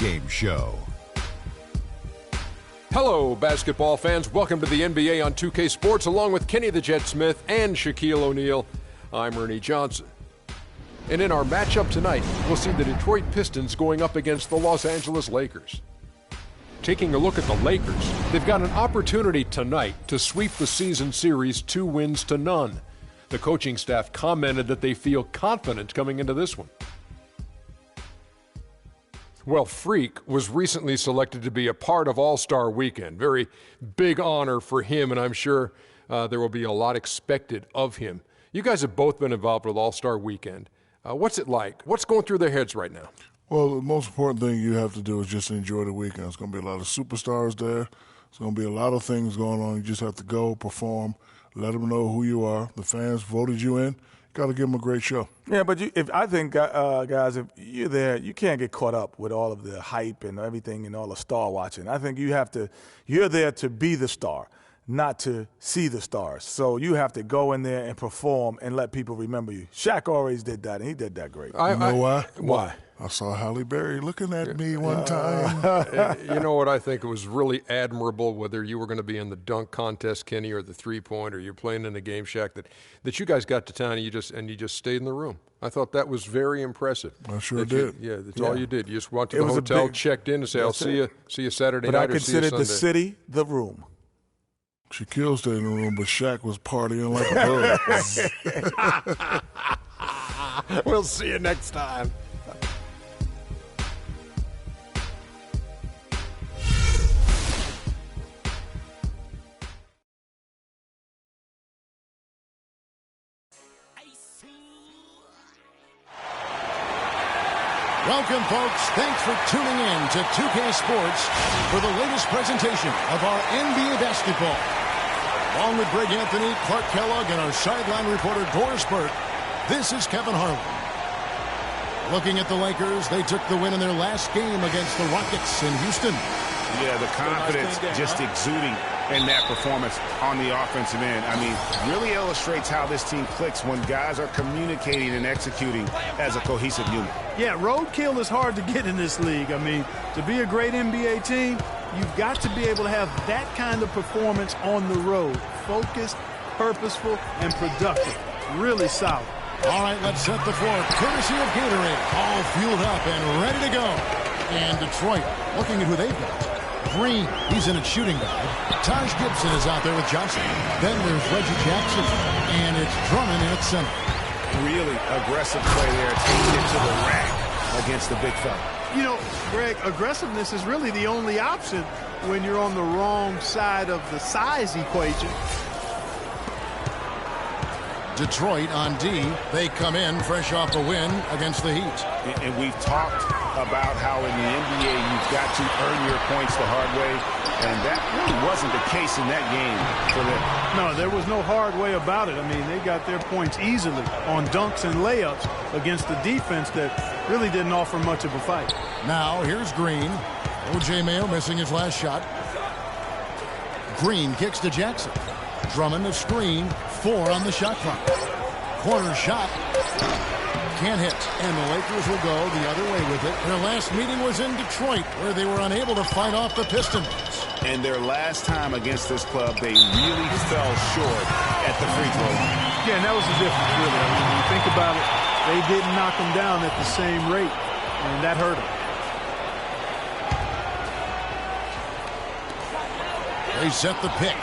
postgame show. Hello, basketball fans. Welcome to the NBA on 2K Sports, along with Kenny the Jet Smith and Shaquille O'Neal. I'm Ernie Johnson. And in our matchup tonight, we'll see the Detroit Pistons going up against the Los Angeles Lakers. Taking a look at the Lakers, they've got an opportunity tonight to sweep the season series 2-0. The coaching staff commented that they feel confident coming into this one. Well, Freak was recently selected to be a part of All-Star Weekend. Very big honor for him, and I'm sure there will be a lot expected of him. You guys have both been involved with All-Star Weekend. What's it like? What's going through their heads right now? Well, the most important thing you have to do is just enjoy the weekend. There's going to be a lot of superstars there. There's going to be a lot of things going on. You just have to go, perform, let them know who you are. The fans voted you in. Got to give them a great show. Yeah, but I think, guys, if you're there, you can't get caught up with all of the hype and everything and all the star watching. I think you're there to be the star, not to see the stars. So you have to go in there and perform and let people remember you. Shaq always did that, and he did that great. You know why? Why? I saw Halle Berry looking at me one time. You know what I think it was really admirable, whether you were going to be in the dunk contest, Kenny, or the three-point, or you're playing in the game, Shaq, that you guys got to town and you just stayed in the room. I thought that was very impressive. I sure did. That's all you did. You just went to the hotel, checked in, and say, "I'll see you Saturday night." But I considered the city the room. Shaquille stayed in the room, but Shaq was partying like a bug. We'll see you next time. Welcome, folks. Thanks for tuning in to 2K Sports for the latest presentation of our NBA basketball. Along with Greg Anthony, Clark Kellogg, and our sideline reporter, Doris Burke, this is Kevin Harlan. Looking at the Lakers, they took the win in their last game against the Rockets in Houston. Yeah, the confidence just exuding in that performance on the offensive end. I mean, really illustrates how this team clicks when guys are communicating and executing as a cohesive unit. Yeah, roadkill is hard to get in this league. I mean, to be a great NBA team, you've got to be able to have that kind of performance on the road. Focused, purposeful, and productive. Really solid. All right, let's set the floor. Courtesy of Gatorade. All fueled up and ready to go. And Detroit, looking at who they've got. Green, he's in a shooting guard. Taj Gibson is out there with Johnson. Then there's Reggie Jackson. And it's Drummond in at center. Really aggressive play there, taking it to the rack against the big fella. You know, Greg, aggressiveness is really the only option when you're on the wrong side of the size equation. Detroit on D. They come in fresh off a win against the Heat. And we've talked about how in the NBA you've got to earn your points the hard way, and that really wasn't the case in that game for them. No, there was no hard way about it. I mean, they got their points easily on dunks and layups against the defense that really didn't offer much of a fight. Now, here's Green. O.J. Mayo missing his last shot. Green kicks to Jackson. Drummond a screen. 4 on the shot clock. Corner shot. Can't hit. And the Lakers will go the other way with it. Their last meeting was in Detroit, where they were unable to fight off the Pistons. And their last time against this club, they really fell short at the free throw line. Yeah, and that was the difference, really. I mean, when you think about it, they didn't knock them down at the same rate, and that hurt them. They set the pick.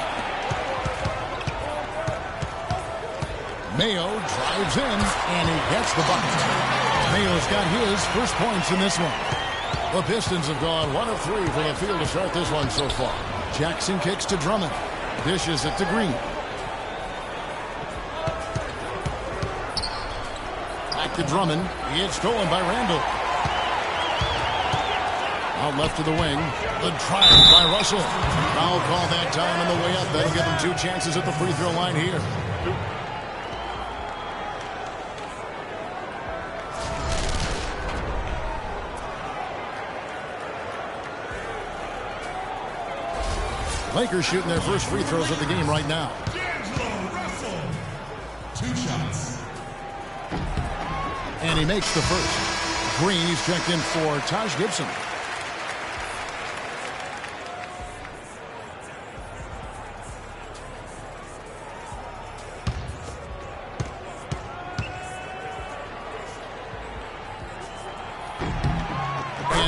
Mayo drives in, and he gets the bucket. Mayo's got his first points in this one. The Pistons have gone 1 of 3 from the field to start this one so far. Jackson kicks to Drummond. Dishes it to Green. Back to Drummond. It's stolen by Randall. Out left to the wing. The drive by Russell. Foul call that time on the way up. That'll give him 2 chances at the free throw line here. Lakers shooting their first free throws of the game right now. Russell, 2 shots. And he makes the first. Green, he's checked in for Taj Gibson.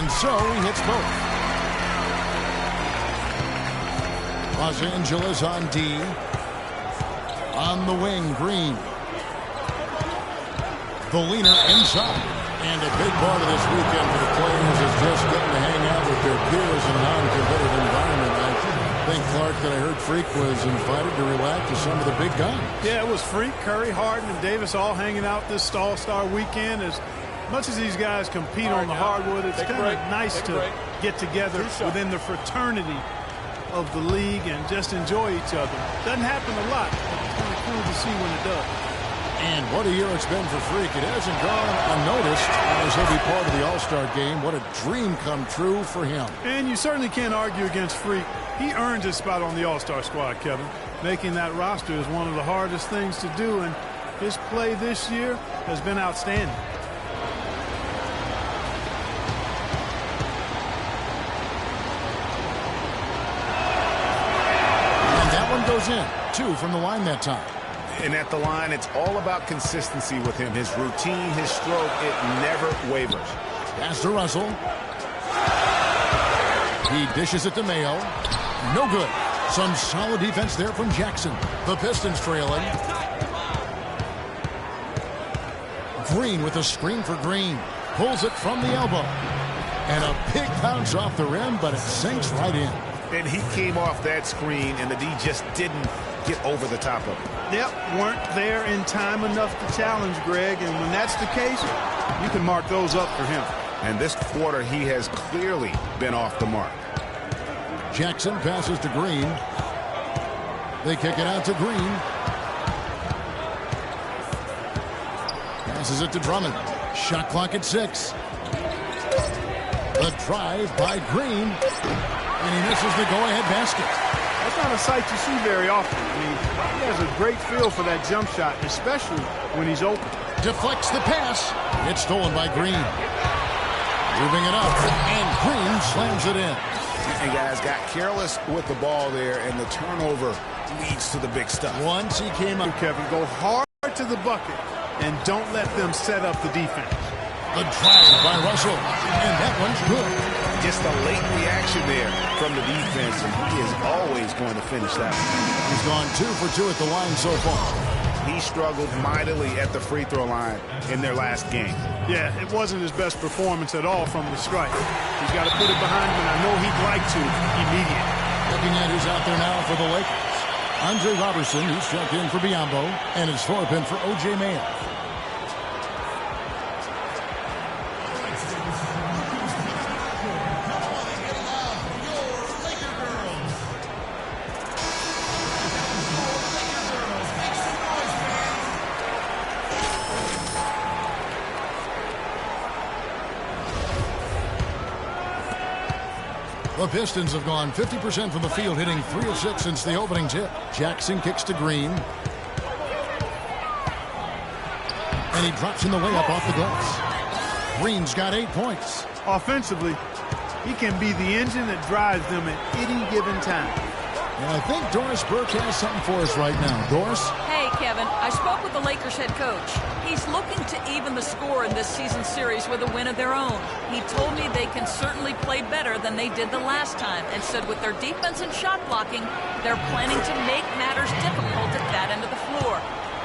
And so he hits both. Los Angeles on D. On the wing, Green. The leaner inside. And a big part of this weekend for the players is just getting to hang out with their peers in a non-competitive environment. I think, Clark, that I heard Freak was invited to relax with some of the big guns. Yeah, it was Freak, Curry, Harden, and Davis all hanging out this All-Star weekend. As much as these guys compete on the hardwood, it's kind of nice to get together within the fraternity of the league and just enjoy each other. Doesn't happen a lot, but it's kind of cool to see when it does. And what a year it's been for Freak. It hasn't gone unnoticed as he'll be part of the All-Star game. What a dream come true for him. And you certainly can't argue against Freak. He earned his spot on the All-Star squad, Kevin. Making that roster is one of the hardest things to do, and his play this year has been outstanding. And that one goes in. 2 from the line that time. And at the line, it's all about consistency with him. His routine, his stroke, it never wavers. Pass to Russell. He dishes it to Mayo. No good. Some solid defense there from Jackson. The Pistons trailing. Green with a screen for Green. Pulls it from the elbow. And a big bounce off the rim, but it sinks right in. And he came off that screen, and the D just didn't get over the top of it. Yep, weren't there in time enough to challenge Greg, and when that's the case, you can mark those up for him. And this quarter, he has clearly been off the mark. Jackson passes to Green. They kick it out to Green. Passes it to Drummond. Shot clock at 6. The drive by Green. And he misses the go-ahead basket. That's not a sight you see very often. I mean, he has a great feel for that jump shot, especially when he's open. Deflects the pass. It's stolen by Green. Moving it up, and Green slams it in. And guys got careless with the ball there, and the turnover leads to the big stuff. Once he came up, Kevin, go hard to the bucket, and don't let them set up the defense. The drive by Russell, and that one's good. Just a late reaction there from the defense, and he is always going to finish that. He's gone 2 for 2 at the line so far. He struggled mightily at the free throw line in their last game. Yeah, it wasn't his best performance at all from the stripe. He's got to put it behind him, and I know he'd like to immediately. Looking at who's out there now for the Lakers. Andre Robertson, who's checked in for Biombo, and is Thorpe in for O.J. Mayo. The Pistons have gone 50% from the field, hitting 3 of 6 since the opening tip. Jackson kicks to Green. And he drops in the layup off the glass. Green's got 8 points. Offensively, he can be the engine that drives them at any given time. And I think Doris Burke has something for us right now. Doris? Hey, Kevin. I spoke with the Lakers head coach. He's looking to even the score in this season's series with a win of their own. He told me they can certainly play better than they did the last time, and said with their defense and shot blocking, they're planning to make matters difficult at that end of the floor.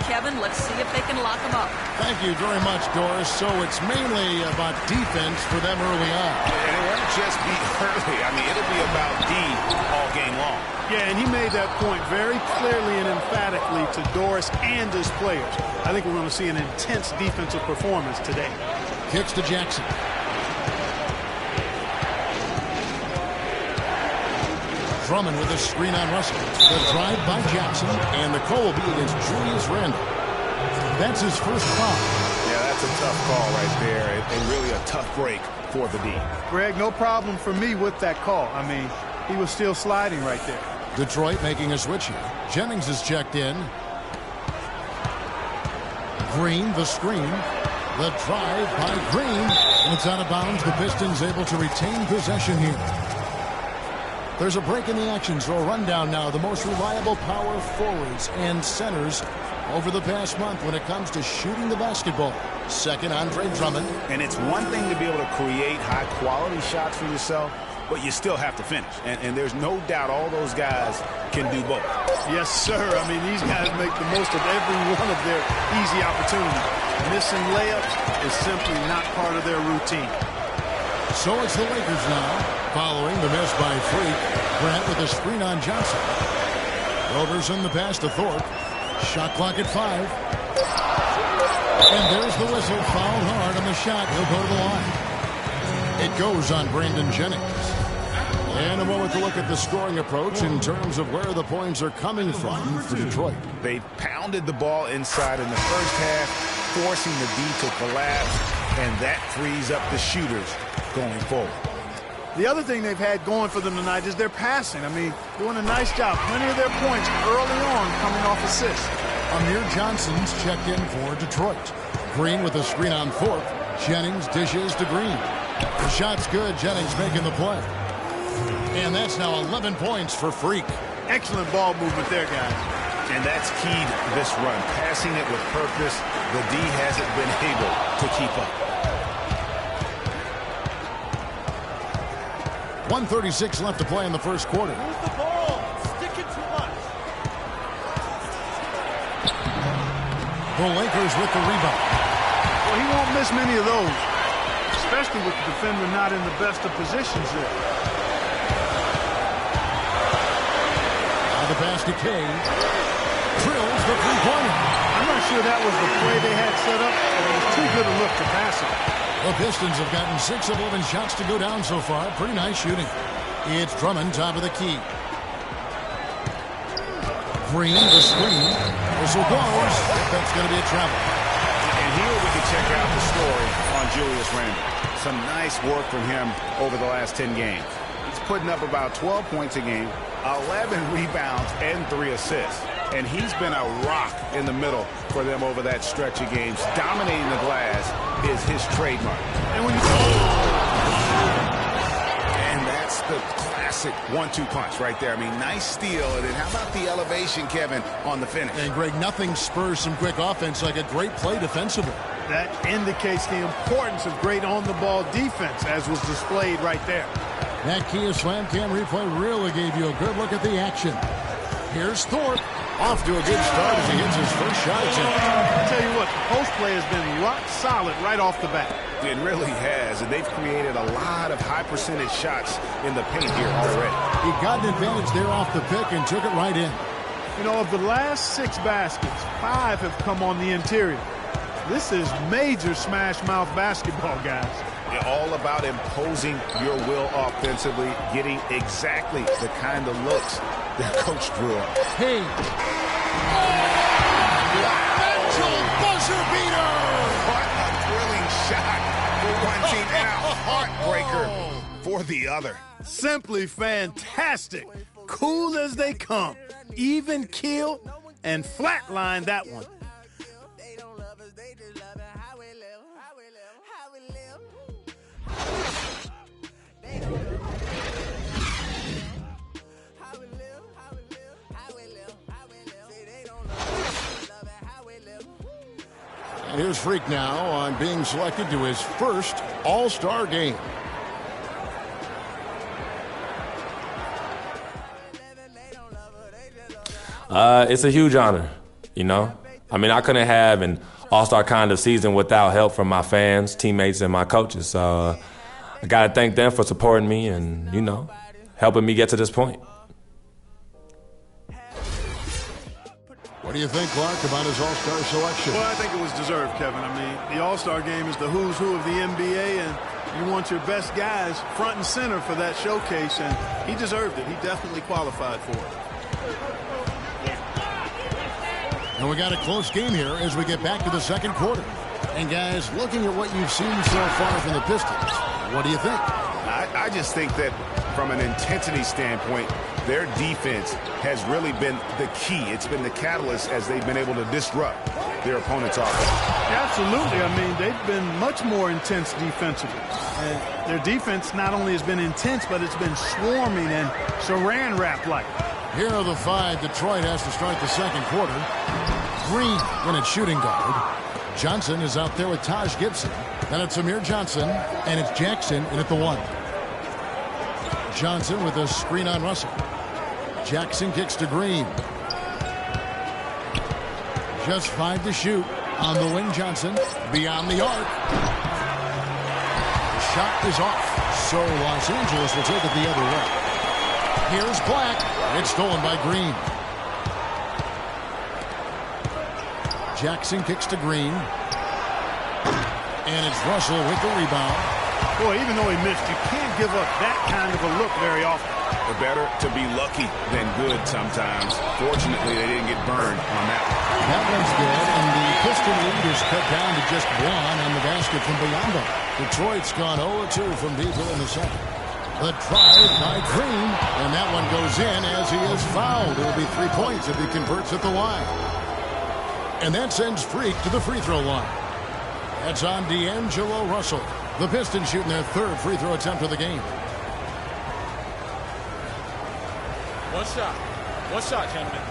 Kevin, let's see if they can lock them up. Thank you very much, Doris. So it's mainly about defense for them early on. And it won't just be early. I mean, it'll be about D all game long. Yeah, and he made that point very clearly and emphatically to Doris and his players. I think we're going to see an intense defensive performance today. Kicks to Jackson. Drummond with a screen on Russell. The drive by Jackson, and the call will be against Julius Randle. That's his first foul. Yeah, that's a tough call right there, and really a tough break for the D. Greg, no problem for me with that call. I mean, he was still sliding right there. Detroit making a switch here. Jennings is checked in. Green, the screen. The drive by Green. It's out of bounds. The Pistons able to retain possession here. There's a break in the action, so a rundown now. The most reliable power forwards and centers over the past month when it comes to shooting the basketball. Second, Andre Drummond. And it's one thing to be able to create high-quality shots for yourself, but you still have to finish. And there's no doubt all those guys can do both. Yes, sir. I mean, these guys make the most of every one of their easy opportunities. Missing layups is simply not part of their routine. So it's the Lakers now, following the miss by Freak. Grant with a screen on Johnson. Roberson the pass to Thorpe. Shot clock at 5. And there's the whistle. Fouled hard on the shot. He'll go to the line. It goes on Brandon Jennings. And a moment to look at the scoring approach in terms of where the points are coming from for Detroit. They pounded the ball inside in the first half, forcing the D to collapse, and that frees up the shooters going forward. The other thing they've had going for them tonight is their passing. I mean, doing a nice job. Plenty of their points early on coming off assists. Amir Johnson's checked in for Detroit. Green with a screen on Thorpe. Jennings dishes to Green. The shot's good. Jennings making the play. And that's now 11 points for Freak. Excellent ball movement there, guys. And that's key to this run. Passing it with purpose. The D hasn't been able to keep up. 1:36 left to play in the first quarter. Move the ball. Stick it too much. The Lakers with the rebound. Well, he won't miss many of those, especially with the defender not in the best of positions there. Now the pass to Kane. Drills the three-pointer. I'm not sure that was the play they had set up, but it was too good a look to pass it. The Pistons have gotten 6 of 11 shots to go down so far. Pretty nice shooting. It's Drummond, top of the key. Green, the screen. Whistle blows. That's going to be a travel. And here we can check out the story on Julius Randle. Some nice work from him over the last 10 games. He's putting up about 12 points a game, 11 rebounds, and 3 assists. And he's been a rock in the middle for them over that stretch of games. Dominating the glass is his trademark. And when you and that's the classic 1-2 punch right there. I mean, nice steal. And then how about the elevation, Kevin, on the finish? And, Greg, nothing spurs some quick offense like a great play defensively. that indicates the importance of great on-the-ball defense, as was displayed right there. That Kia Slam Cam replay really gave you a good look at the action. Here's Thorpe. Off to a good start as he hits his first shot attempt. I'll tell you what, the post play has been rock solid right off the bat. It really has, and they've created a lot of high percentage shots in the paint here already. He got an advantage there off the pick and took it right in. You know, of the last 6 baskets, 5 have come on the interior. This is major smash mouth basketball, guys. They're all about imposing your will offensively, getting exactly the kind of looks that Coach drew up. Hey. Mental buzzer beater! What a thrilling shot for one team and a heartbreaker for the other. Simply fantastic. Cool as they come. Even keel and flatline that one. And here's Freak now on being selected to his first All-Star game. It's a huge honor, you know. I mean, I couldn't have an all-star kind of season without help from my fans, teammates, and my coaches. So I got to thank them for supporting me and, you know, helping me get to this point. What do you think, Clark, about his all-star selection? Well, I think it was deserved, Kevin. I mean, the all-star game is the who's who of the NBA, and you want your best guys front and center for that showcase, and he deserved it. He definitely qualified for it. And we got a close game here as we get back to the second quarter. And, guys, looking at what you've seen so far from the Pistons, what do you think? I just think that from an intensity standpoint, their defense has really been the key. It's been the catalyst as they've been able to disrupt their opponent's offense. Absolutely. I mean, they've been much more intense defensively. And their defense not only has been intense, but it's been swarming and saran wrap-like. Here are the 5 Detroit has to start the second quarter. Green in at shooting guard. Johnson is out there with Taj Gibson. Then it's Amir Johnson, and it's Jackson in at the 1. Johnson with a screen on Russell. Jackson kicks to Green. Just 5 to shoot. On the wing, Johnson. Beyond the arc. The shot is off. So Los Angeles will take it the other way. Here's Black. It's stolen by Green. Jackson kicks to Green. And it's Russell with the rebound. Boy, even though he missed, you can't give up that kind of a look very often. Better to be lucky than good sometimes. Fortunately, they didn't get burned on that one. That one's good, and the Piston lead is cut down to just 1 on the basket from Biyombo. Detroit's gone 0-2 from deep in the second. The drive by Green, and that one goes in as he is fouled. It'll be 3 points if he converts at the line. And that sends Freak to the free throw line. That's on D'Angelo Russell. The Pistons shooting their 3rd free throw attempt of the game. One shot, gentlemen.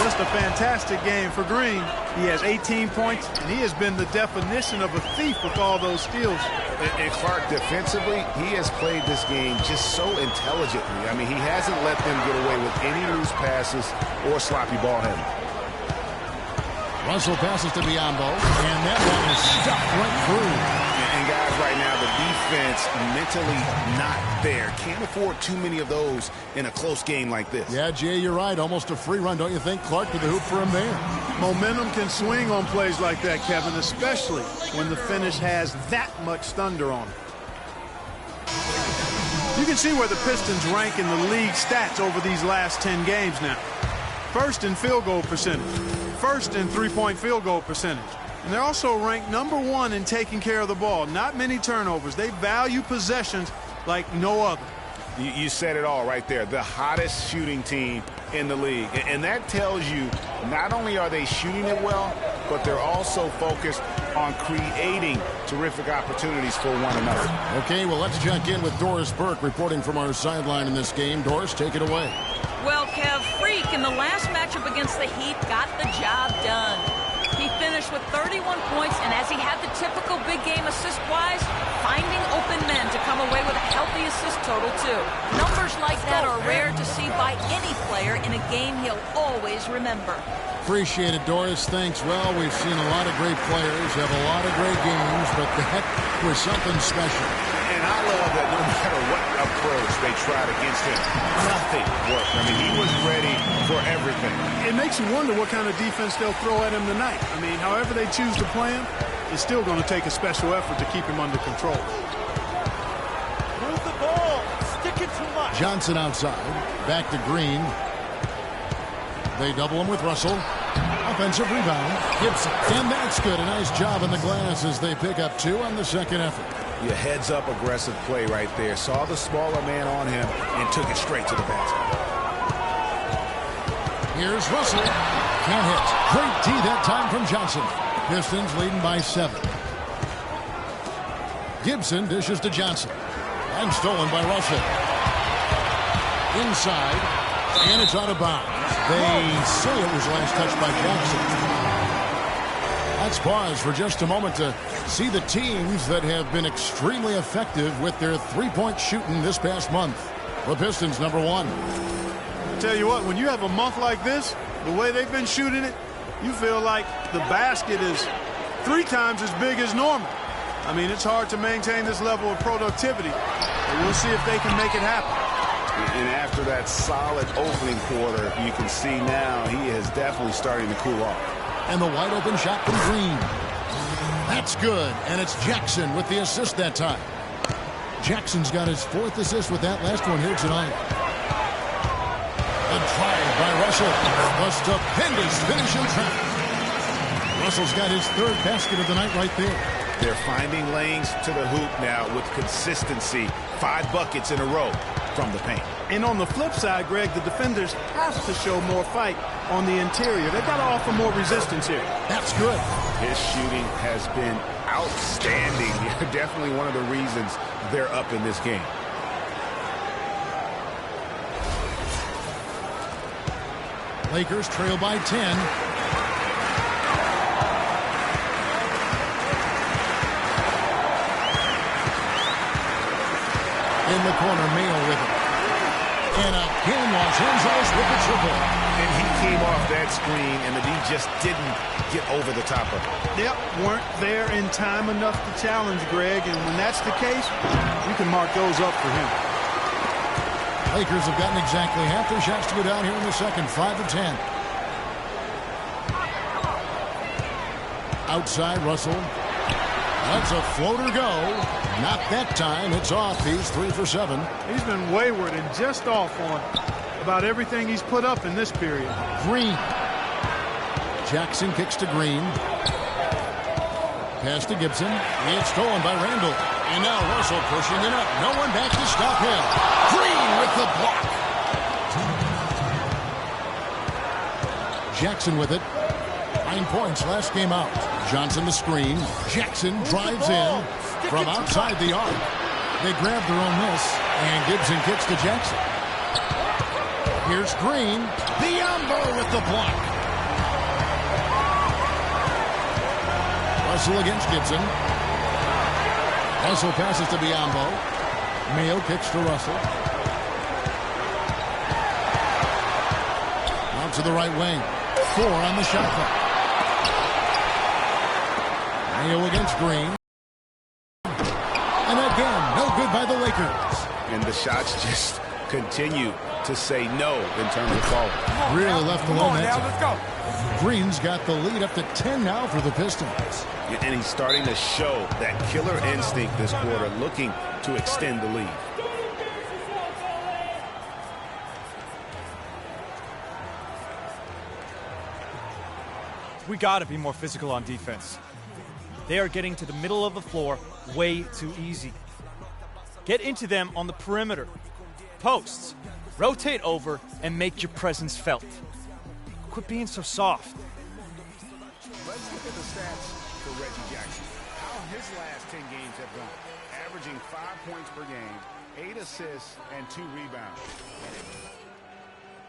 Just a fantastic game for Green. He has 18 points, and he has been the definition of a thief with all those steals. And Clark, defensively, he has played this game just so intelligently. I mean, he hasn't let them get away with any loose passes or sloppy ball handling. Russell passes to Biyombo, and that one is stuck right through. And guys, right now, the defense mentally not there. Can't afford too many of those in a close game like this. Yeah, Jay, you're right. Almost a free run, don't you think? Clark to the hoop for him there. Momentum can swing on plays like that, Kevin, especially when the finish has that much thunder on it. You can see where the Pistons rank in the league stats over these last 10 games now. First in field goal percentage. First in three-point field goal percentage. And they're also ranked number 1 in taking care of the ball. Not many turnovers. They value possessions like no other. You said it all right there. The hottest shooting team in the league. And that tells you not only are they shooting it well, but they're also focused on creating terrific opportunities for one another. Okay, well, let's check in with Doris Burke reporting from our sideline in this game. Doris, take it away. Well, Kev, Freak in the last matchup against the Heat got the job done. He finished with 31 points, and as he had the typical big game assist-wise, finding open men to come away with a healthy assist total, too. Numbers like that are rare to see by any player in a game he'll always remember. Appreciate it, Doris. Thanks. Well, we've seen a lot of great players have a lot of great games, but that was something special. And I love that no matter what approach they tried against him, nothing worked. I mean, he was ready for everything. It makes you wonder what kind of defense they'll throw at him tonight. I mean, however they choose to play him, it's still going to take a special effort to keep him under control. Move the ball. Stick it too much. Johnson outside. Back to Green. They double him with Russell. Offensive rebound. Gibson. And that's good. A nice job on the glass as they pick up 2 on the second effort. Your heads-up aggressive play right there. Saw the smaller man on him and took it straight to the basket. Here's Russell. Can't hit. Great D that time from Johnson. Pistons leading by 7. Gibson dishes to Johnson. And stolen by Russell. Inside. And it's out of bounds. They say it was last touched by Jackson. Let's pause for just a moment to see the teams that have been extremely effective with their three-point shooting this past month. The Pistons, number 1. I tell you what, when you have a month like this, the way they've been shooting it, you feel like the basket is 3 times as big as normal. I mean, it's hard to maintain this level of productivity, but we'll see if they can make it happen. And after that solid opening quarter, you can see now he is definitely starting to cool off. And the wide open shot from Green. That's good. And it's Jackson with the assist that time. Jackson's got his 4th assist with that last one here tonight. A drive by Russell. A stupendous finish in traffic. Russell's got his 3rd basket of the night right there. They're finding lanes to the hoop now with consistency. 5 buckets in a row. from the paint. And on the flip side, Greg, the defenders have to show more fight on the interior. They've got to offer more resistance here. That's good. His shooting has been outstanding. Definitely one of the reasons they're up in this game. Lakers trail by 10. In the corner, Mayo with it. And again, Los Angeles with the triple. And he came off that screen, and the D just didn't get over the top of it. Yep, weren't there in time enough to challenge Greg, and when that's the case, you can mark those up for him. Lakers have gotten exactly half their shots to go down here in the second, 5 of 10. Outside, Russell. That's a floater go. Not that time. It's off. He's 3 for 7. He's been wayward and just off on about everything he's put up in this period. Green. Jackson kicks to Green. Pass to Gibson. It's stolen by Randall. And now Russell pushing it up. No one back to stop him. Green with the block. Jackson with it. 9 points last game out. Johnson the screen. Jackson drives in from outside the arc. They grab their own miss, and Gibson kicks to Jackson. Here's Green. Biombo with the block. Russell against Gibson. Russell passes to Biombo. Mayo kicks to Russell. Out to the right wing. 4 on the shot clock. Mayo against Green. And again, no good by the Lakers. And the shots just continue to say no in terms of falling. Really left alone. Let's go. Green's got the lead up to 10 now for the Pistons. And he's starting to show that killer instinct this quarter, looking to extend the lead. We got to be more physical on defense. They are getting to the middle of the floor way too easy. Get into them on the perimeter. Posts. Rotate over and make your presence felt. Quit being so soft. Let's look at the stats for Reggie Jackson. How his last 10 games have gone. Averaging 5 points per game, 8 assists, and 2 rebounds.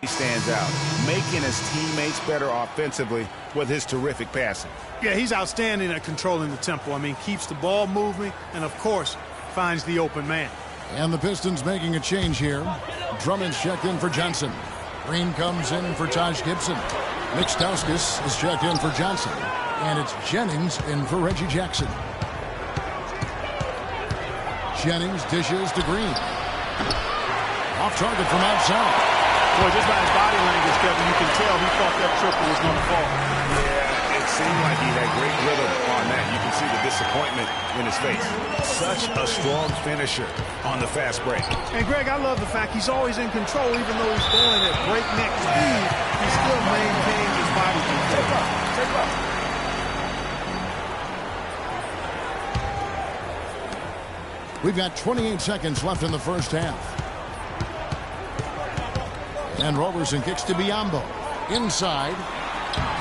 He stands out, making his teammates better offensively with his terrific passing. Yeah, he's outstanding at controlling the tempo. I mean, keeps the ball moving and, of course, finds the open man. And the Pistons making a change here. Drummond's checked in for Johnson. Green comes in for Taj Gibson. Mixtauskas is checked in for Johnson. And it's Jennings in for Reggie Jackson. Jennings dishes to Green. Off target from outside. Boy, just by his body language, Kevin, you can tell he thought that triple was going to fall. Yeah, it seemed like he had great rhythm on that. You can see the disappointment in his face. Such a strong finisher on the fast break. And, Greg, I love the fact he's always in control. Even though he's going at breakneck speed, he still maintains his body control. We've got 28 seconds left in the first half. And Roberson kicks to Biombo. Inside.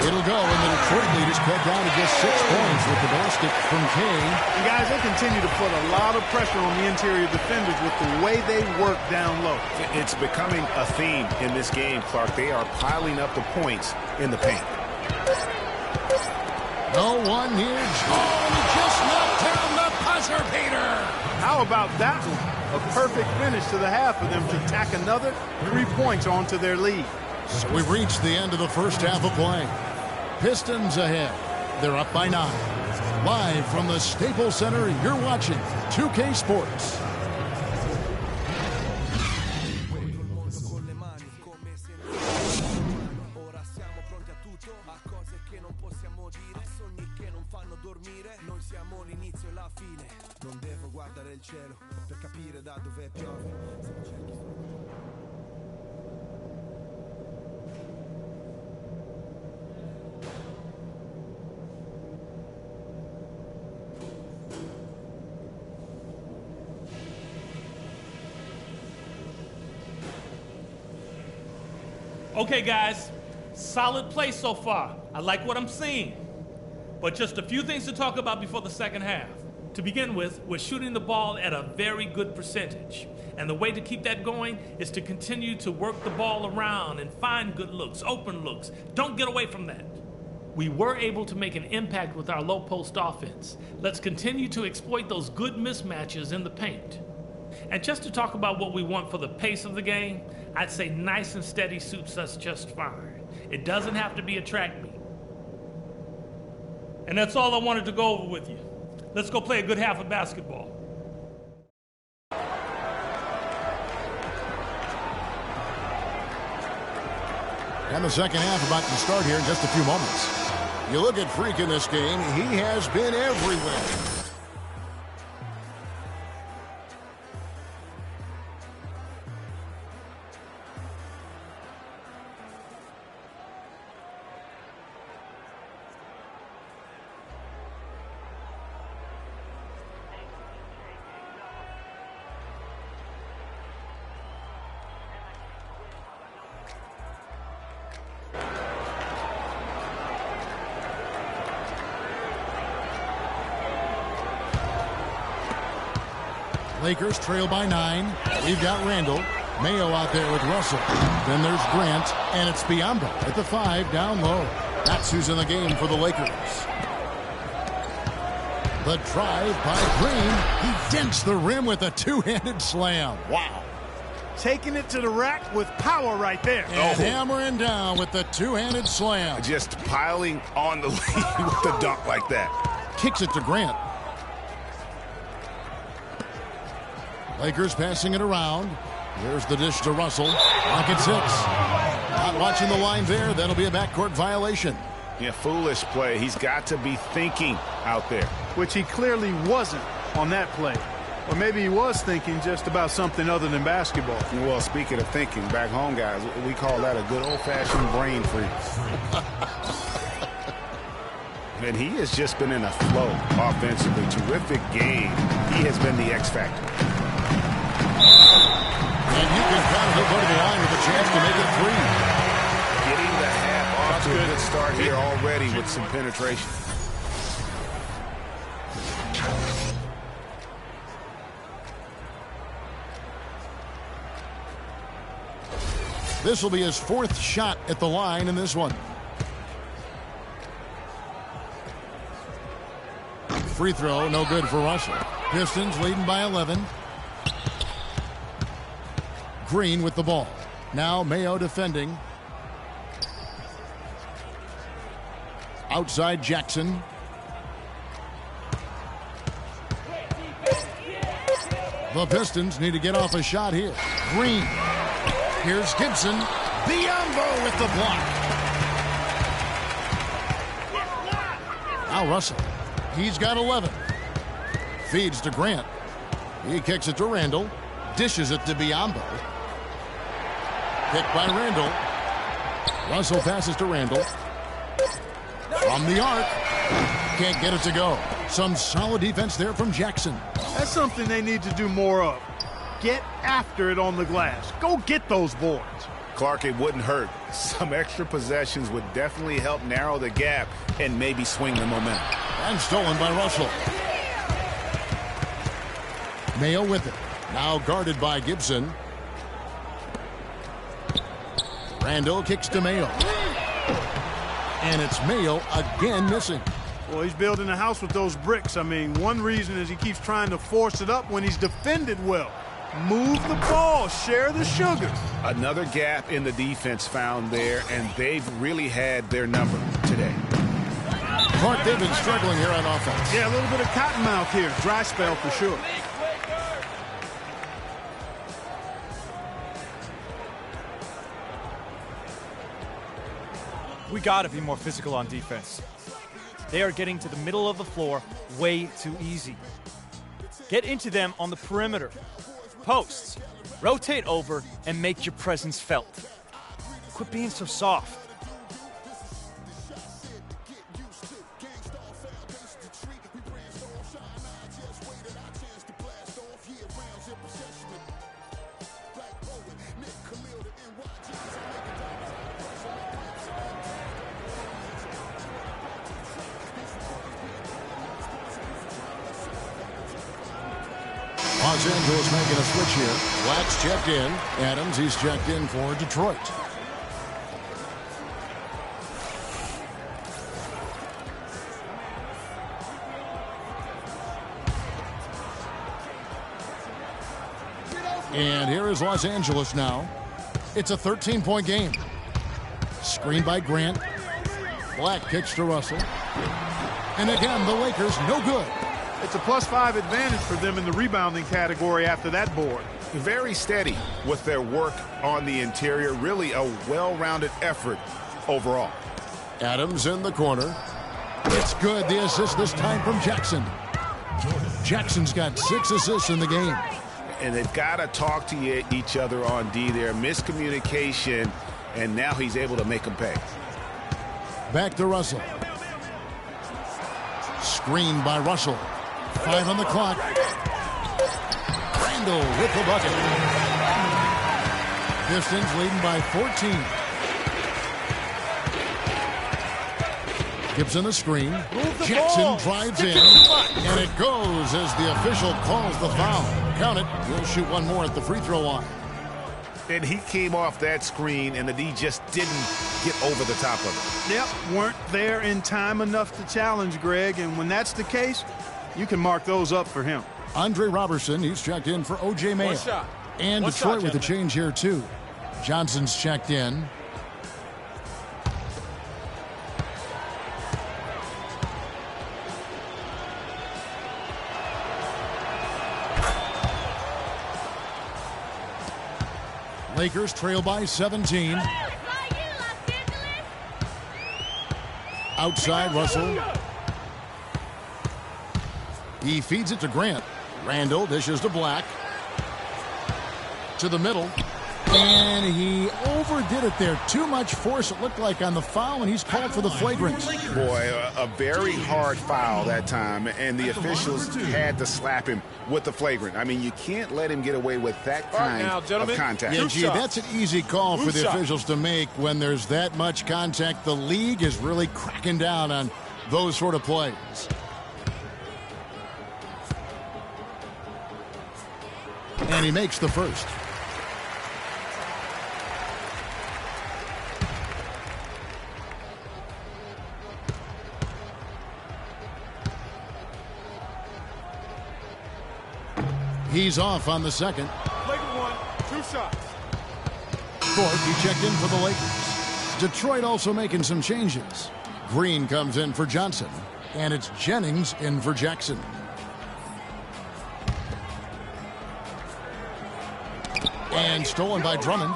It'll go, and the Detroit lead is cut down to just 6 points with the basket from Kane. And, guys, they continue to put a lot of pressure on the interior defenders with the way they work down low. It's becoming a theme in this game, Clark. They are piling up the points in the paint. No one near. Oh, and he just knocked down the buzzer beater. How about that one? A perfect finish to the half for them to tack another 3 points onto their lead. So we've reached the end of the first half of play. Pistons ahead. They're up by 9. Live from the Staples Center, you're watching 2K Sports. Okay, guys, solid play so far. I like what I'm seeing. But just a few things to talk about before the second half. To begin with, we're shooting the ball at a very good percentage. And the way to keep that going is to continue to work the ball around and find good looks, open looks. Don't get away from that. We were able to make an impact with our low post offense. Let's continue to exploit those good mismatches in the paint. And just to talk about what we want for the pace of the game, I'd say nice and steady suits us just fine. It doesn't have to be a track meet. And that's all I wanted to go over with you. Let's go play a good half of basketball. And the second half about to start here in just a few moments. You look at Freak in this game, he has been everywhere. Lakers trail by 9. We've got Randall. Mayo out there with Russell. Then there's Grant, and it's Biyombo at the 5 down low. That's who's in the game for the Lakers. The drive by Green. He dents the rim with a two-handed slam. Wow. Taking it to the rack with power right there. And hammering down with the two-handed slam. Just piling on the lead with the dunk like that. Kicks it to Grant. Lakers passing it around. Here's the dish to Russell. Clock at 6. Not watching the line there. That'll be a backcourt violation. Yeah, foolish play. He's got to be thinking out there. Which he clearly wasn't on that play. Or maybe he was thinking just about something other than basketball. Well, speaking of thinking, back home, guys, we call that a good old-fashioned brain freeze. And he has just been in a flow offensively. Terrific game. He has been the X factor. And you can count he'll go to the line with a chance to make it 3. Getting the half off to a good start here already with some penetration. This will be his 4th shot at the line in this one. Free throw, no good for Russell. Pistons leading by 11. Green with the ball. Now Mayo defending. Outside Jackson. The Pistons need to get off a shot here. Green. Here's Gibson. Biyombo with the block. Now Russell. He's got 11. Feeds to Grant. He kicks it to Randall. Dishes it to Biyombo. Picked by Randall. Russell passes to Randall. From the arc. Can't get it to go. Some solid defense there from Jackson. That's something they need to do more of. Get after it on the glass. Go get those boards. Clark, it wouldn't hurt. Some extra possessions would definitely help narrow the gap and maybe swing the momentum. And stolen by Russell. Mayo with it. Now guarded by Gibson. Randall kicks to Mayo. And it's Mayo again missing. Well, he's building a house with those bricks. I mean, one reason is he keeps trying to force it up when he's defended well. Move the ball. Share the sugar. Another gap in the defense found there, and they've really had their number today. Clark, they've been struggling here on offense. Yeah, a little bit of cottonmouth here. Dry spell for sure. We got to be more physical on defense. They are getting to the middle of the floor way too easy. Get into them on the perimeter. Posts. Rotate over and make your presence felt. Quit being so soft. Los Angeles making a switch here. Black's checked in. Adams, he's checked in for Detroit. And here is Los Angeles now. It's a 13-point game. Screen by Grant. Black kicks to Russell. And again, the Lakers no good. It's a +5 advantage for them in the rebounding category after that board. Very steady with their work on the interior. Really a well-rounded effort overall. Adams in the corner. It's good. The assist this time from Jackson. Jackson's got 6 assists in the game. And they've got to talk to each other on D there. Miscommunication, and now he's able to make them pay. Back to Russell. Screen by Russell. 5 on the clock. Randall with the bucket. Pistons leading by 14. Gibson the screen. Jackson drives in. And it goes as the official calls the foul. Count it. He'll shoot one more at the free throw line. And he came off that screen, and the D just didn't get over the top of it. Yep, weren't there in time enough to challenge Greg, and when that's the case, you can mark those up for him. Andre Robertson, he's checked in for O.J. Mayo. And Detroit with a change here, too. Johnson's checked in. Lakers trail by 17. Outside, Russell. He feeds it to Grant. Randall dishes to Black. To the middle. And he overdid it there. Too much force, it looked like, on the foul, and he's called for the flagrant. Boy, a very hard foul that time, and the officials had to slap him with the flagrant. I mean, you can't let him get away with that kind of contact. Yeah, gee, that's an easy call for the officials to make when there's that much contact. The league is really cracking down on those sort of plays. And he makes the first. He's off on the second. Flagrant one, 2 shots. Thorpe, he checked in for the Lakers. Detroit also making some changes. Green comes in for Johnson, and it's Jennings in for Jackson. And stolen by Drummond.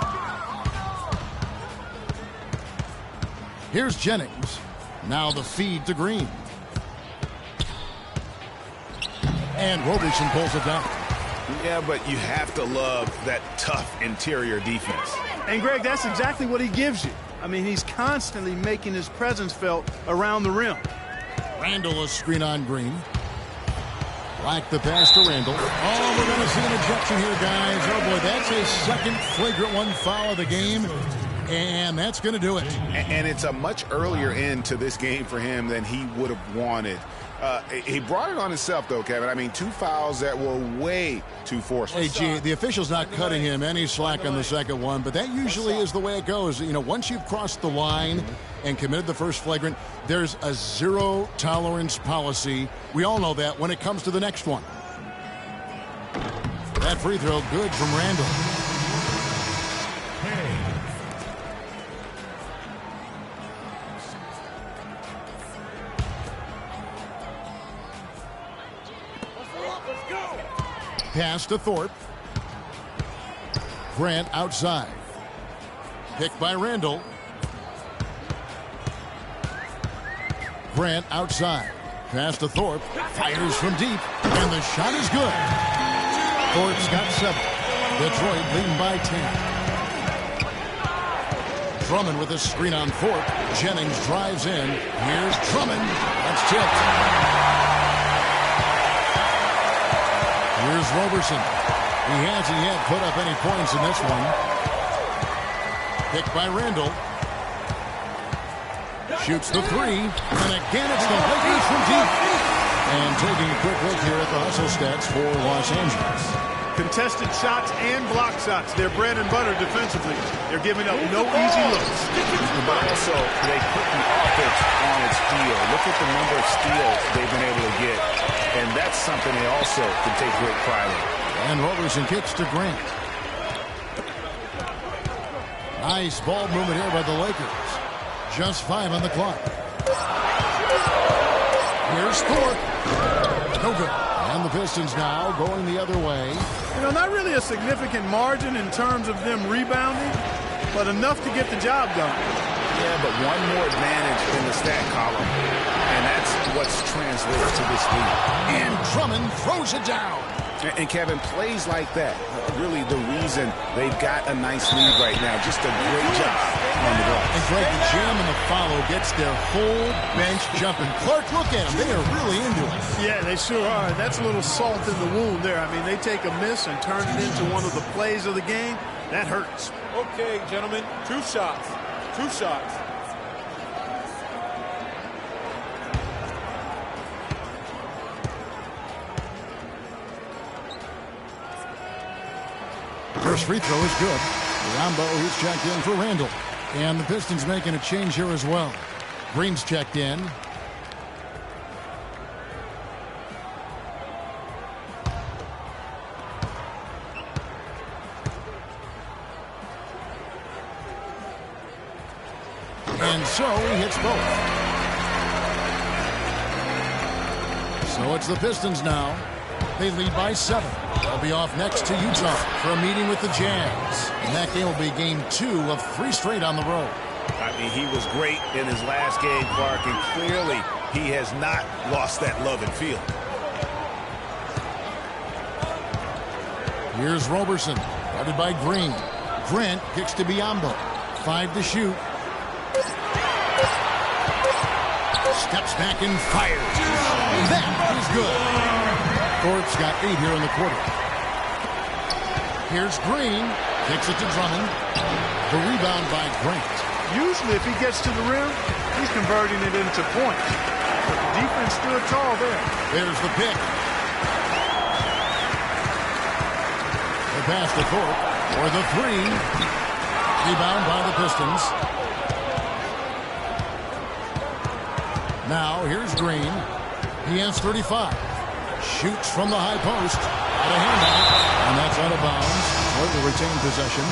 Here's Jennings. Now the feed to Green. And Robertson pulls it down. Yeah, but you have to love that tough interior defense. And, Greg, that's exactly what he gives you. I mean, he's constantly making his presence felt around the rim. Randall a screen on Green. Black the pass to Randall. Oh, we're going to see an ejection here, guys. Oh, boy, that's a second flagrant one foul of the game. And that's going to do it. And it's a much earlier end to this game for him than he would have wanted. He brought it on himself, though, Kevin. I mean, 2 fouls that were way too forceful. Hey, gee, the official's not cutting him any slack on the second one, but that usually is the way it goes. You know, once you've crossed the line and committed the first flagrant, there's a zero-tolerance policy. We all know that when it comes to the next one. That free throw good from Randall. Pass to Thorpe. Grant outside. Picked by Randall. Grant outside. Pass to Thorpe. Fires from deep. And the shot is good. Thorpe's got 7. Detroit leading by 10. Drummond with a screen on Thorpe. Jennings drives in. Here's Drummond. That's tipped. Here's Robertson. He hasn't yet put up any points in this one. Picked by Randall. Shoots the 3. And again, it's the Lakers from deep. And taking a quick look here at the hustle stats for Los Angeles. Contested shots and block shots. They're bread and butter defensively. They're giving up no easy looks. But also, they put the offense on its heel. Look at the number of steals they've been able to get. And that's something they also can take great pride in. And Roberson kicks to Grant. Nice ball movement here by the Lakers. Just 5 on the clock. Here's Thorpe. No good. And the Pistons now going the other way. You know, not really a significant margin in terms of them rebounding, but enough to get the job done. Yeah, but one more advantage in the stat column, and that's what's translated to this league. And Drummond throws it down. And Kevin, plays like that, really the reason they've got a nice lead right now. Just a great job on the glass. And Greg, the jam and the follow gets their whole bench jumping. Clark, look at them. They are really into it. Yeah, they sure are. That's a little salt in the wound there. I mean, they take a miss and turn it into one of the plays of the game. That hurts. Okay, gentlemen, 2 shots. 2 shots. First free throw is good. Rambo, who's checked in for Randall. And the Pistons making a change here as well. Green's checked in. And so he hits both. So it's the Pistons now. They lead by 7. They'll be off next to Utah for a meeting with the Jazz. And that game will be game 2 of 3 straight on the road. I mean, he was great in his last game, Clark, and clearly he has not lost that love and feel. Here's Roberson, guarded by Green. Grant kicks to Biyombo. 5 to shoot. Steps back and fires. That is good. Thorpe's got 8 here in the quarter. Here's Green. Kicks it to Drummond. The rebound by Grant. Usually if he gets to the rim, he's converting it into points. But the defense stood tall there. There's the pick. The pass to Thorpe for the 3. Rebound by the Pistons. Now here's Green. He has 35. Shoots from the high post. Out of handout. And that's out of bounds. Or the retained possession.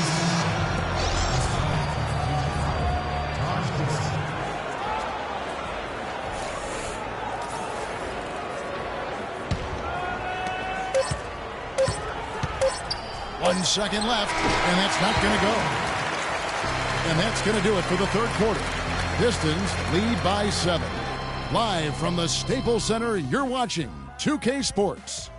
One second left. And that's not going to go. And that's going to do it for the third quarter. Pistons lead by 7. Live from the Staples Center, you're watching 2K Sports.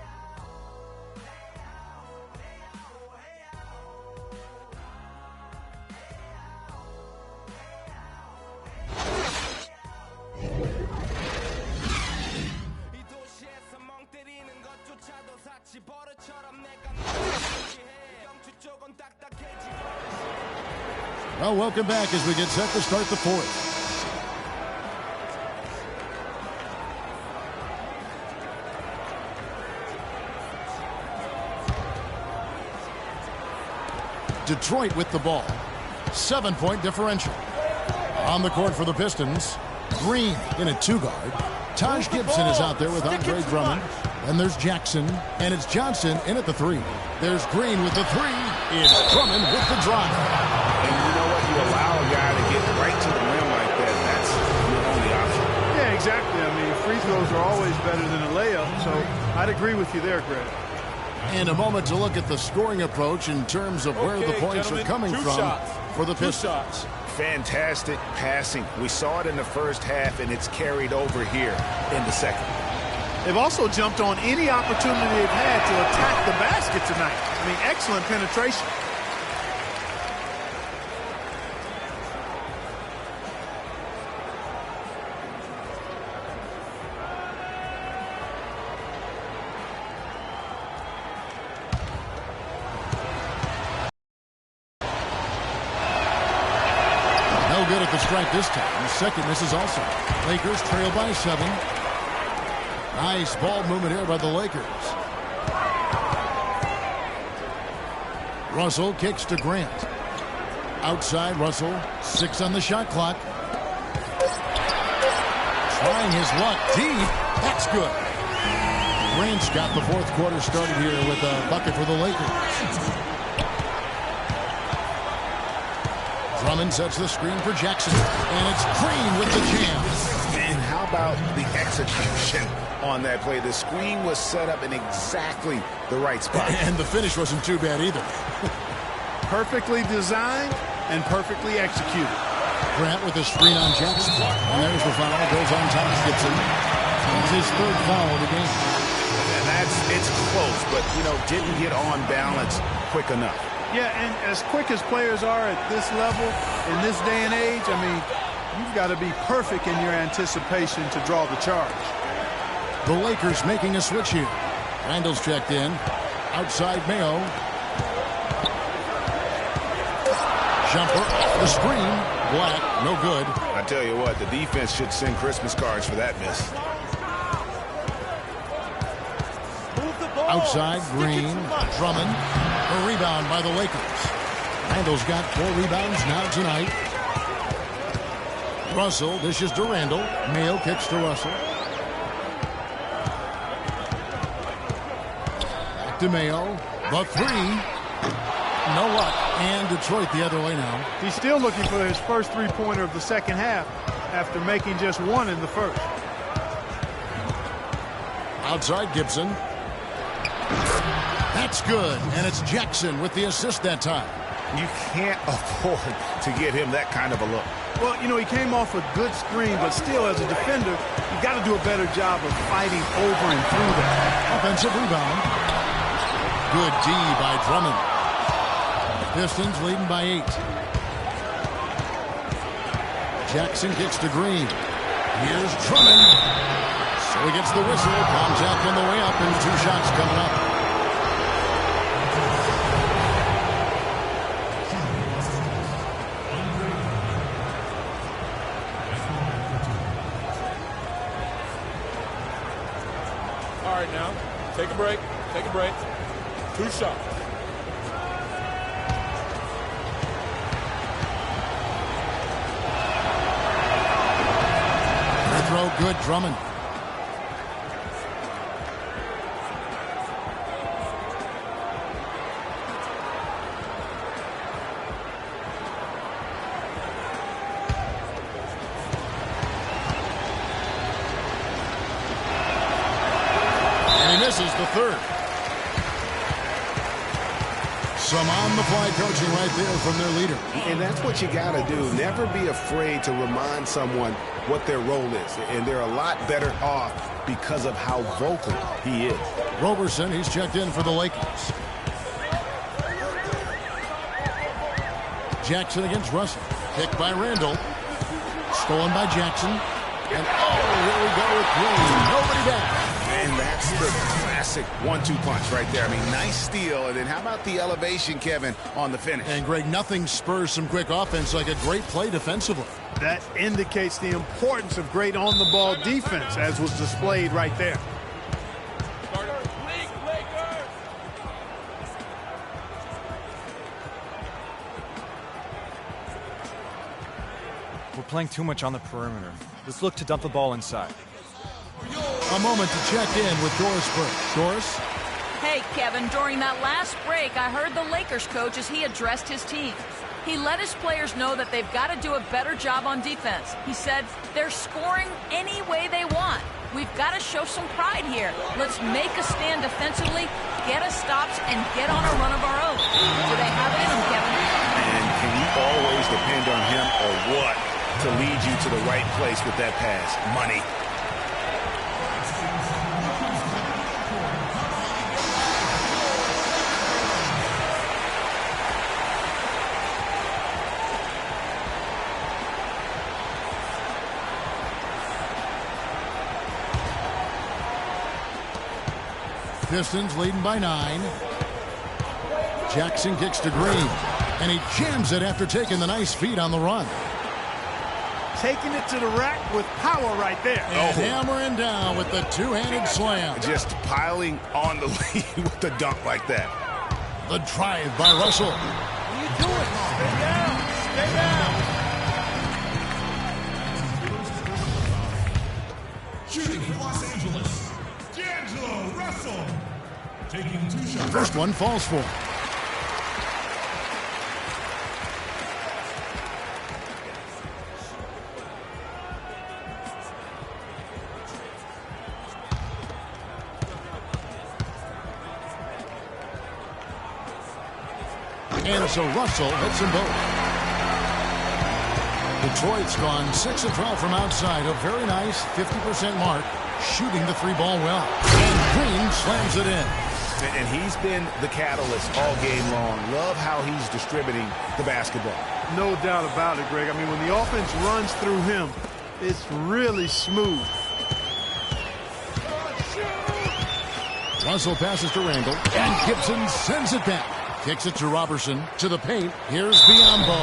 Well, welcome back as we get set to start the fourth. Detroit with the ball. 7-point differential. On the court for the Pistons. Green in a 2-guard. Taj Gibson is out there with Andre Drummond. Then there's Jackson. And it's Johnson in at the 3. There's Green with the 3. It's Drummond with the drive. And you know what? You allow a guy to get right to the rim like that. That's your only option. Yeah, exactly. I mean, free throws are always better than a layup. So I'd agree with you there, Greg. And a moment to look at the scoring approach in terms of where the points are coming from for the Pistons. Fantastic passing. We saw it in the first half, and it's carried over here in the second. They've also jumped on any opportunity they've had to attack the basket tonight. I mean, excellent penetration. Good at the strike this time. The second misses also. Lakers trail by 7. Nice ball movement here by the Lakers. Russell kicks to Grant. Outside Russell, 6 on the shot clock. Trying his luck deep. That's good. Grant's got the fourth quarter started here with a bucket for the Lakers. Drummond sets the screen for Jackson. And it's Green with the jam. And how about the execution on that play? The screen was set up in exactly the right spot. And the finish wasn't too bad either. Perfectly designed and perfectly executed. Grant with a screen on Jackson. And there's the foul. Goes on top of Gibson. It's his third foul of the game. And it's close, but, didn't get on balance quick enough. Yeah, and as quick as players are at this level, in this day and age, you've got to be perfect in your anticipation to draw the charge. The Lakers making a switch here. Randall's checked in. Outside Mayo. Jumper off the screen. Black, no good. I tell you what, the defense should send Christmas cards for that miss. Outside, Green, Drummond. A rebound by the Lakers. Randall's got 4 rebounds now tonight. Russell dishes to Randall. Mayo kicks to Russell. Back to Mayo. The 3. No luck. And Detroit the other way now. He's still looking for his first three-pointer of the second half after making just 1 in the first. Outside Gibson. That's good. And it's Jackson with the assist that time. You can't afford to give him that kind of a look. Well, he came off a good screen, but still, as a defender, you got to do a better job of fighting over and through that. Offensive rebound. Good D by Drummond. Pistons leading by 8. Jackson kicks to Green. Here's Drummond. So he gets the whistle. Contact on the way up, and 2 shots coming up. All right, now, take a break. Take a break. 2 shots. Throw good, Drummond. And he misses the third. Some on-the-fly coaching right there from their leader. And that's what you got to do. Never be afraid to remind someone what their role is. And they're a lot better off because of how vocal he is. Roberson, he's checked in for the Lakers. Jackson against Russell. Kicked by Randall. Stolen by Jackson. And here we go with Green. Nobody back. And that's the classic 1-2 punch right there. Nice steal. And then how about the elevation, Kevin, on the finish? And, Greg, nothing spurs some quick offense like a great play defensively. That indicates the importance of great on-the-ball defense, as was displayed right there. We're playing too much on the perimeter. Let's look to dump the ball inside. A moment to check in with Doris Burke. Doris? Hey, Kevin, during that last break, I heard the Lakers coach as he addressed his team. He let his players know that they've got to do a better job on defense. He said they're scoring any way they want. We've got to show some pride here. Let's make a stand defensively, get us stops, and get on a run of our own. Do they have it in them, Kevin? And can you always depend on him or what to lead you to the right place with that pass? Money. Pistons leading by 9. Jackson kicks to Green. And he jams it after taking the nice feed on the run. Taking it to the rack with power right there. And hammering down with the two-handed slam. Just piling on the lead with the dunk like that. The drive by Russell. What are you doing? Stay down. Stay down. Shooting for Los Angeles, D'Angelo Russell. Taking 2 shots. First one falls for. And so Russell hits them both. Detroit's gone 6 of 12 from outside. A very nice 50% mark. Shooting the 3-ball well. And Green slams it in. And he's been the catalyst all game long. Love how he's distributing the basketball. No doubt about it, Greg. I mean, when the offense runs through him, it's really smooth. Russell passes to Randall. And Gibson sends it back. Kicks it to Robertson. To the paint. Here's Biombo.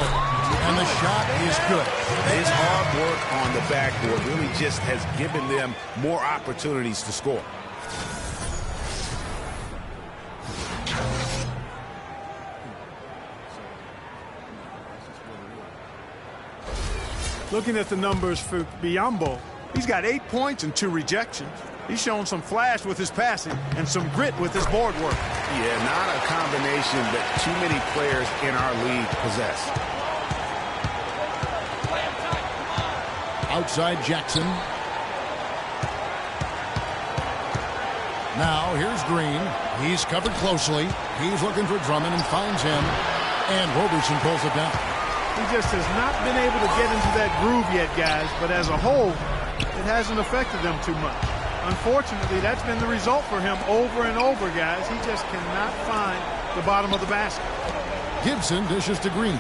And the shot is good. His hard work on the backboard really just has given them more opportunities to score. Looking at the numbers for Biombo, he's got 8 points and 2 rejections. He's shown some flash with his passing and some grit with his board work. Yeah, not a combination that too many players in our league possess. Outside Jackson. Now here's Green. He's covered closely. He's looking for Drummond and finds him. And Roberson pulls it down. He just has not been able to get into that groove yet, guys. But as a whole, it hasn't affected them too much. Unfortunately, that's been the result for him over and over, guys. He just cannot find the bottom of the basket. Gibson dishes to Green.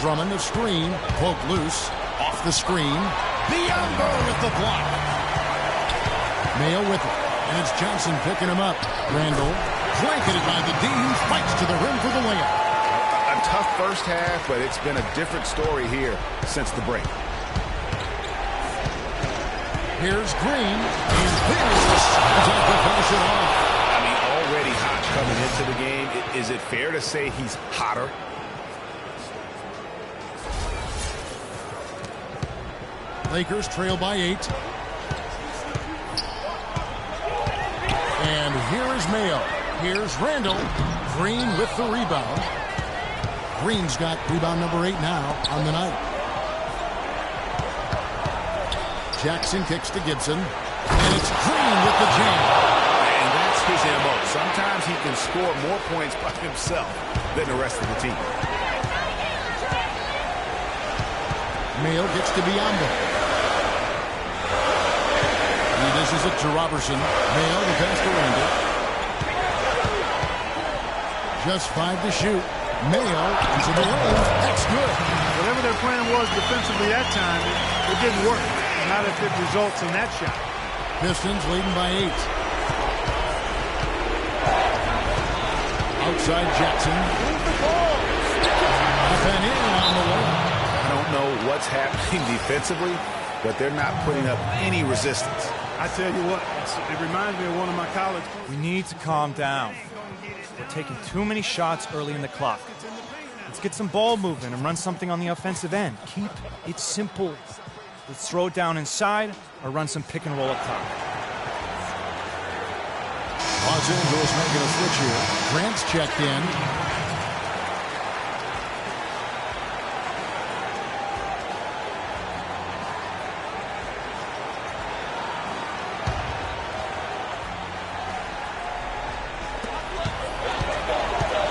Drummond the screen. Poke loose. Off the screen. Biombo with the block. Mayo with it. And it's Johnson picking him up. Randall, blanketed by the Dean, fights to the rim for the layup. A tough first half, but it's been a different story here since the break. Here's Green, and there's the shot to finish it off. I mean, already hot coming into the game. Is it fair to say he's hotter? Lakers trail by 8. And here is Mayo. Here's Randall. Green with the rebound. Green's got rebound number 8 now on the night. Jackson kicks to Gibson. And it's Green with the jam. And that's his MO. Sometimes he can score more points by himself than the rest of the team. Mayo gets to Biombo. He dishes it to Robertson. Mayo the pass to Randall. Just 5 to shoot. Mayo into the lane. That's good. Whatever their plan was defensively that time, it didn't work. Not if it results in that shot. Pistons leading by 8. Outside Jackson. Up and in on the way. I don't know what's happening defensively, but they're not putting up any resistance. I tell you what, it reminds me of one of my college. We need to calm down. We're taking too many shots early in the clock. Let's get some ball movement and run something on the offensive end. Keep it simple. Let's throw it down inside or run some pick and roll up top. Los Angeles making a switch here. Grant's checked in.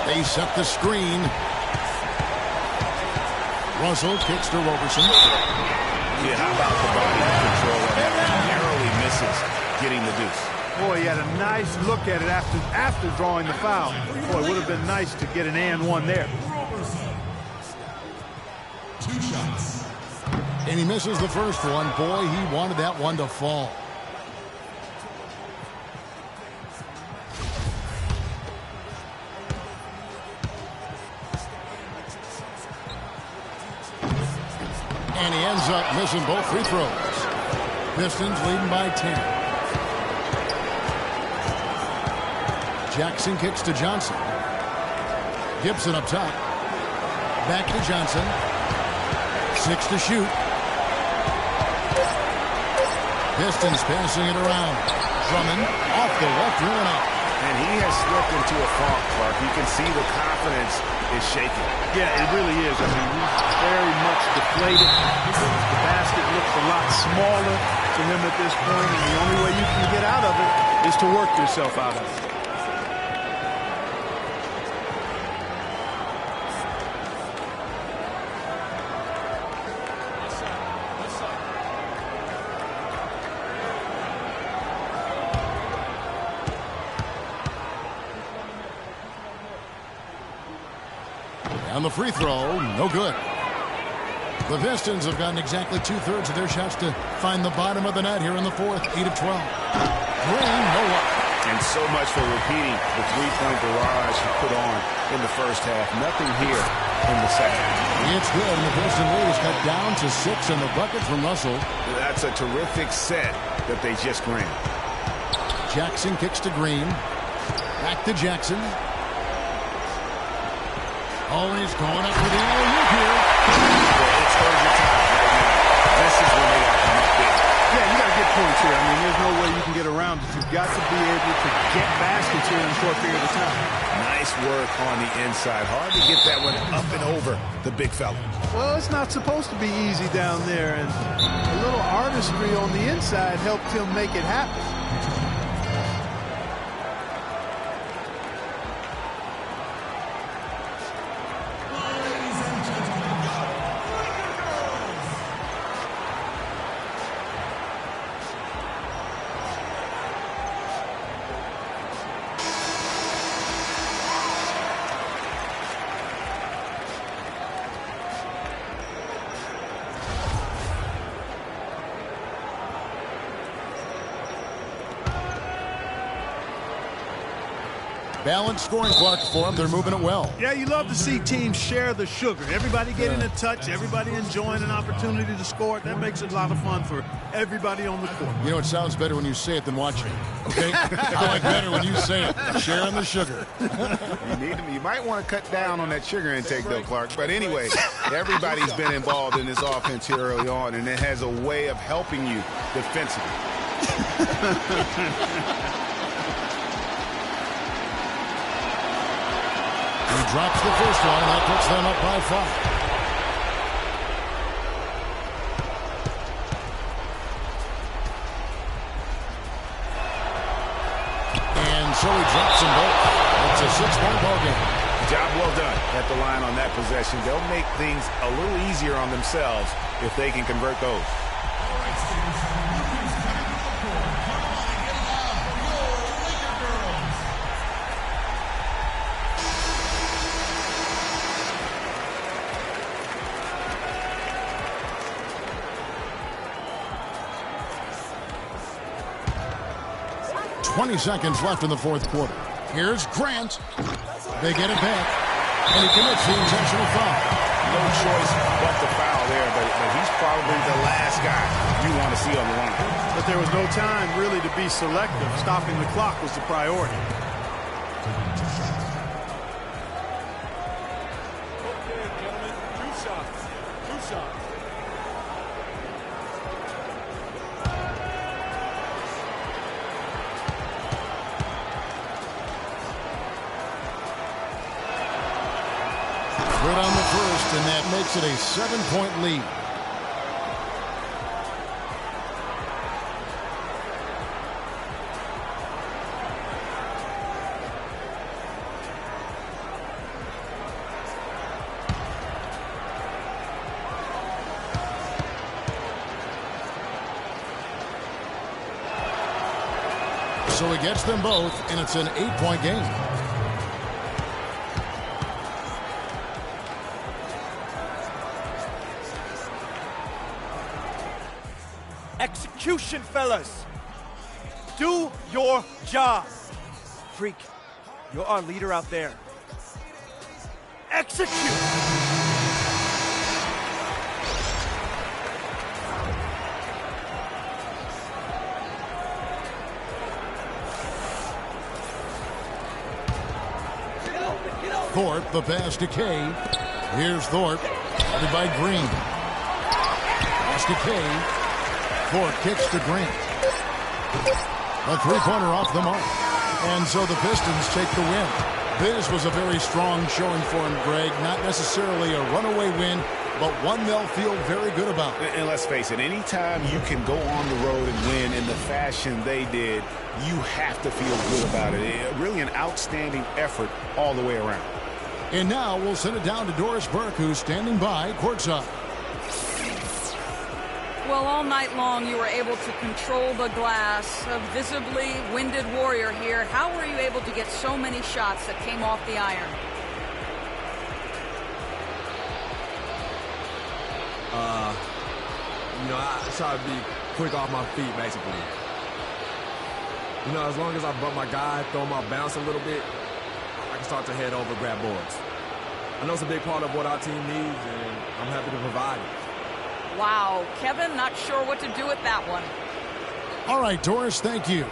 They set the screen. Russell kicks to Roberson. Yeah, how about the body control on that one? Narrowly misses getting the deuce. Boy, he had a nice look at it after drawing the foul. Boy, it would have been nice to get an and one there. 2 shots. And he misses the first one. Boy, he wanted that one to fall. And he ends up missing both free throws. Pistons leading by 10. Jackson kicks to Johnson. Gibson up top. Back to Johnson. 6 to shoot. Pistons passing it around. Drummond off the left rim and out. And he has slipped into a funk, Clark. You can see the confidence is shaking. Yeah, it really is. I mean, he's very much deflated. The basket looks a lot smaller to him at this point, and the only way you can get out of it is to work yourself out of it. And the free throw, no good. The Pistons have gotten exactly 2/3 of their shots to find the bottom of the net here in the fourth. 8 of 12. Green, no luck. And so much for repeating the three-point barrage he put on in the first half. Nothing here in the second. It's good, and the Piston lead is cut down to 6 in the bucket from Russell. That's a terrific set that they just ran. Jackson kicks to Green. Back to Jackson. Always going up with the alley-oop here. It's urgent time right now. This is when they got to come up big. Yeah, you got to get points here. I mean, there's no way you can get around it. You've got to be able to get baskets here in a short period of time. Nice work on the inside. Hard to get that one up and over the big fella. Well, it's not supposed to be easy down there, and a little artistry on the inside helped him make it happen. Balanced scoring clock for them. They're moving it well. Yeah, you love to see teams share the sugar. Everybody getting a touch, everybody enjoying an opportunity to score. That makes it a lot of fun for everybody on the court. You know, it sounds better when you say it than watching it. Okay? I like better when you say it. Sharing the sugar. You might want to cut down on that sugar intake, though, Clark. But anyway, everybody's been involved in this offense here early on, and it has a way of helping you defensively. He drops the first one. That puts them up by 5. And so he drops them both. It's a 6-point ball game. Job well done at the line on that possession. They'll make things a little easier on themselves if they can convert those. All right, students. Lucas coming to the court. Come on and get loud for your Laker girls. 20 seconds left in the fourth quarter. Here's Grant. They get it back. And he commits the intentional foul. No choice but the foul there, but he's probably the last guy you want to see on the line. But there was no time really to be selective. Stopping the clock was the priority. Okay, gentlemen, 2 shots. 2 shots. Good on the first, and that makes it a 7-point lead. So he gets them both, and it's an 8-point game. Execution, fellas. Do your job. Freak, you're our leader out there. Execute. Thorpe, the pass to Kay. Here's Thorpe, headed by Green. Pass to Kay. Thorpe kicks to Green. A three-pointer off the mark. And so the Pistons take the win. This was a very strong showing for him, Greg. Not necessarily a runaway win, but one they'll feel very good about. And let's face it, anytime you can go on the road and win in the fashion they did, you have to feel good about it. Really an outstanding effort all the way around. And now we'll send it down to Doris Burke, who's standing by courtside. Well, all night long you were able to control the glass. A visibly winded warrior here. How were you able to get so many shots that came off the iron? I try to be quick off my feet, basically. As long as I bump my guy, throw my bounce a little bit, I can start to head over, grab boards. I know it's a big part of what our team needs, and I'm happy to provide it. Wow, Kevin, not sure what to do with that one. All right, Doris, thank you.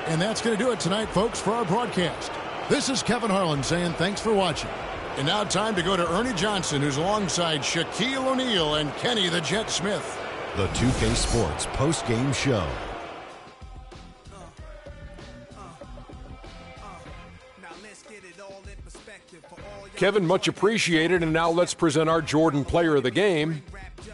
And that's going to do it tonight, folks, for our broadcast. This is Kevin Harlan saying thanks for watching. And now time to go to Ernie Johnson, who's alongside Shaquille O'Neal and Kenny the Jet Smith. The 2K Sports post-game show. Kevin, much appreciated, and now let's present our Jordan Player of the Game,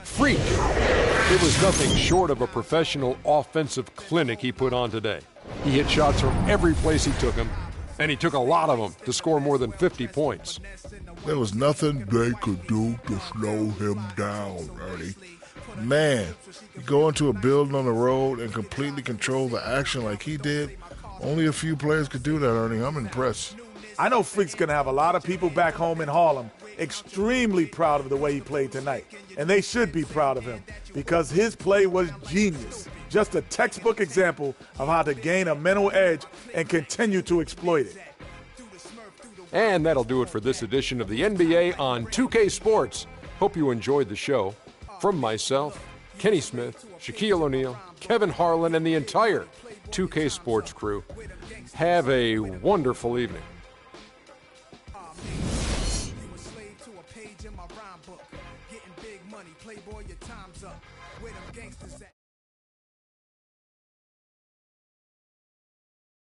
Freak. It was nothing short of a professional offensive clinic he put on today. He hit shots from every place he took them, and he took a lot of them to score more than 50 points. There was nothing they could do to slow him down, Ernie. Man, you go into a building on the road and completely control the action like he did. Only a few players could do that, Ernie. I'm impressed. I know Freak's going to have a lot of people back home in Harlem extremely proud of the way he played tonight. And they should be proud of him because his play was genius. Just a textbook example of how to gain a mental edge and continue to exploit it. And that'll do it for this edition of the NBA on 2K Sports. Hope you enjoyed the show. From myself, Kenny Smith, Shaquille O'Neal, Kevin Harlan, and the entire 2K Sports crew, have a wonderful evening.